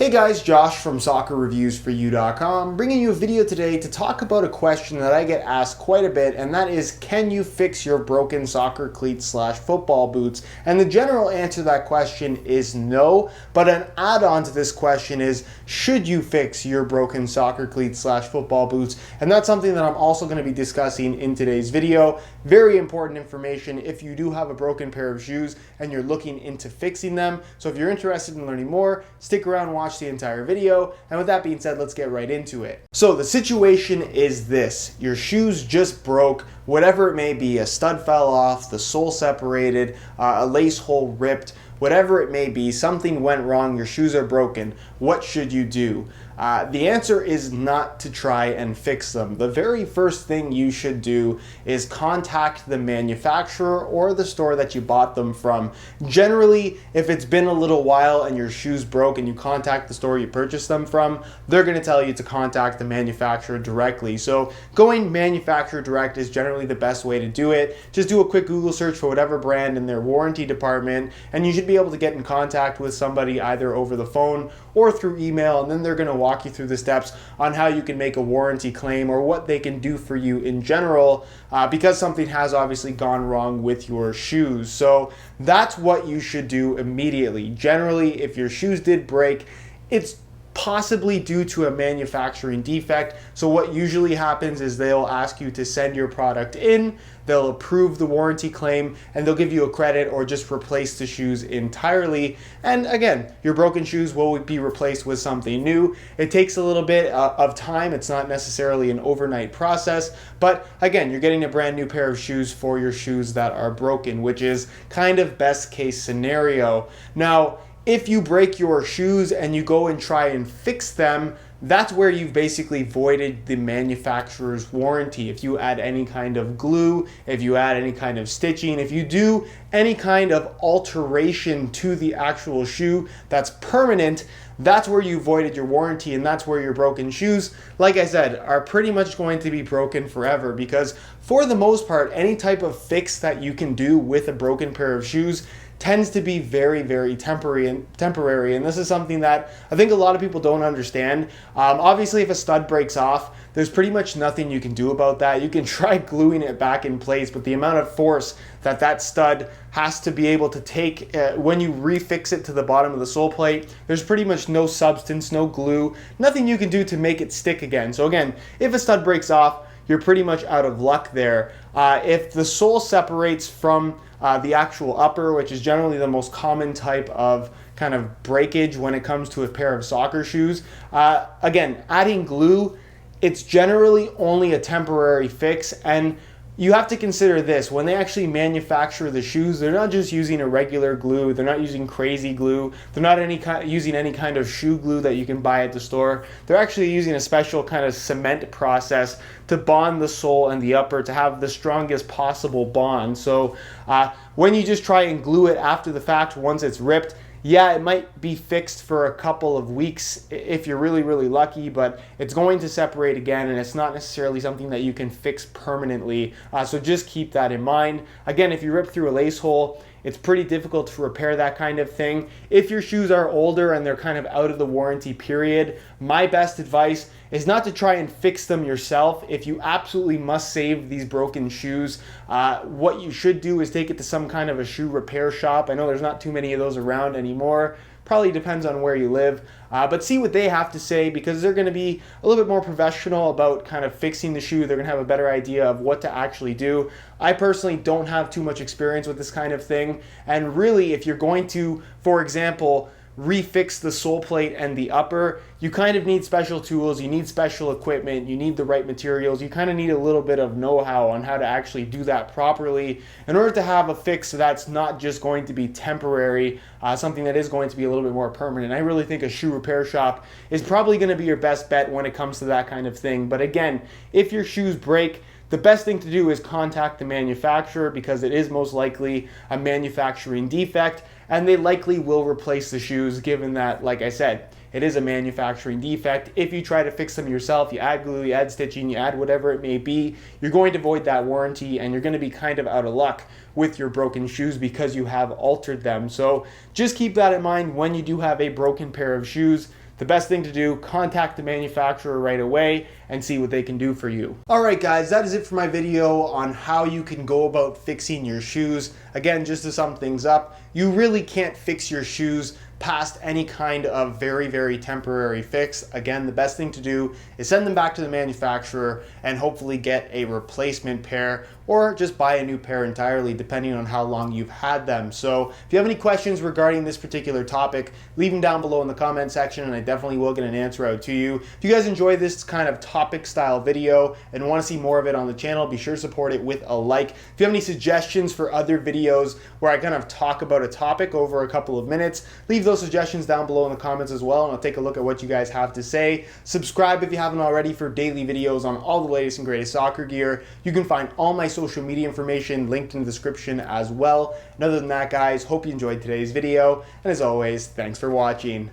Hey guys, Josh from soccerreviewsforyou.com, bringing you a video today to talk about a question that I get asked quite a bit, and that is, can you fix your broken soccer cleats / football boots? And the general answer to that question is no, but an add-on to this question is, should you fix your broken soccer cleats / football boots? And that's something that I'm also going to be discussing in today's video. Very important information if you do have a broken pair of shoes and you're looking into fixing them. So if you're interested in learning more, stick around and watch the entire video. And with that being said, let's get right into it. So the situation is this: your shoes just broke, whatever it may be. A stud fell off, the sole separated, a lace hole ripped, whatever it may be, something went wrong, your shoes are broken. What should you do? The answer is not to try and fix them. The very first thing you should do is contact the manufacturer or the store that you bought them from. Generally, if it's been a little while and your shoes broke and you contact the store you purchased them from, they're going to tell you to contact the manufacturer directly. So going manufacturer direct is generally the best way to do it. Just do a quick Google search for whatever brand in their warranty department, and you should be able to get in contact with somebody either over the phone or through email, and then they're going to walk you through the steps on how you can make a warranty claim or what they can do for you in general, because something has obviously gone wrong with your shoes. So that's what you should do immediately. Generally, if your shoes did break, it's possibly due to a manufacturing defect. So what usually happens is they'll ask you to send your product in, they'll approve the warranty claim, and they'll give you a credit or just replace the shoes entirely. And again, your broken shoes will be replaced with something new. It takes a little bit of time. It's not necessarily an overnight process, but again, you're getting a brand new pair of shoes for your shoes that are broken, which is kind of best case scenario. Now, if you break your shoes and you go and try and fix them, that's where you've basically voided the manufacturer's warranty. If you add any kind of glue, if you add any kind of stitching, if you do any kind of alteration to the actual shoe that's permanent, that's where you voided your warranty, and that's where your broken shoes, like I said, are pretty much going to be broken forever, because for the most part, any type of fix that you can do with a broken pair of shoes tends to be very, very temporary, and this is something that I think a lot of people don't understand. Obviously, if a stud breaks off, there's pretty much nothing you can do about that. You can try gluing it back in place, but the amount of force that that stud has to be able to take when you refix it to the bottom of the sole plate, there's pretty much no substance, no glue, nothing you can do to make it stick again. So again, if a stud breaks off, you're pretty much out of luck there. If the sole separates from the actual upper, which is generally the most common type of kind of breakage when it comes to a pair of soccer shoes, again, adding glue, it's generally only a temporary fix. And you have to consider this: when they actually manufacture the shoes, they're not just using a regular glue, they're not using crazy glue, they're not using any kind of shoe glue that you can buy at the store. They're actually using a special kind of cement process to bond the sole and the upper to have the strongest possible bond. So when you just try and glue it after the fact, once it's ripped, yeah, it might be fixed for a couple of weeks if you're really, really lucky, but it's going to separate again, and it's not necessarily something that you can fix permanently. So just keep that in mind. Again, if you rip through a lace hole, it's pretty difficult to repair that kind of thing. If your shoes are older and they're kind of out of the warranty period, my best advice is not to try and fix them yourself. If you absolutely must save these broken shoes, what you should do is take it to some kind of a shoe repair shop. I know there's not too many of those around anymore. Probably depends on where you live, but see what they have to say, because they're going to be a little bit more professional about kind of fixing the shoe. They're going to have a better idea of what to actually do. I personally don't have too much experience with this kind of thing, and really, if you're going to, for example, refix the sole plate and the upper, you kind of need special tools, you need special equipment, you need the right materials, you kind of need a little bit of know-how on how to actually do that properly in order to have a fix that's not just going to be temporary, something that is going to be a little bit more permanent. I really think a shoe repair shop is probably going to be your best bet when it comes to that kind of thing. But again, if your shoes break, the best thing to do is contact the manufacturer, because it is most likely a manufacturing defect, and they likely will replace the shoes, given that, like I said, it is a manufacturing defect. If you try to fix them yourself, you add glue, you add stitching, you add whatever it may be, you're going to void that warranty, and you're going to be kind of out of luck with your broken shoes because you have altered them. So just keep that in mind when you do have a broken pair of shoes. the best thing to do, contact the manufacturer right away and see what they can do for you. Alright guys, that is it for my video on how you can go about fixing your shoes. Again, just to sum things up, you really can't fix your shoes past any kind of very temporary fix. Again, the best thing to do is send them back to the manufacturer and hopefully get a replacement pair, or just buy a new pair entirely depending on how long you've had them. So if you have any questions regarding this particular topic, leave them down below in the comment section and I definitely will get an answer out to you. If you guys enjoy this kind of topic style video and want to see more of it on the channel, be sure to support it with a like. If you have any suggestions for other videos where I kind of talk about a topic over a couple of minutes, leave those suggestions down below in the comments as well, and I'll take a look at what you guys have to say. Subscribe if you haven't already for daily videos on all the latest and greatest soccer gear. You can find all my social media information linked in the description as well. And other than that, guys, hope you enjoyed today's video, and as always, thanks for watching.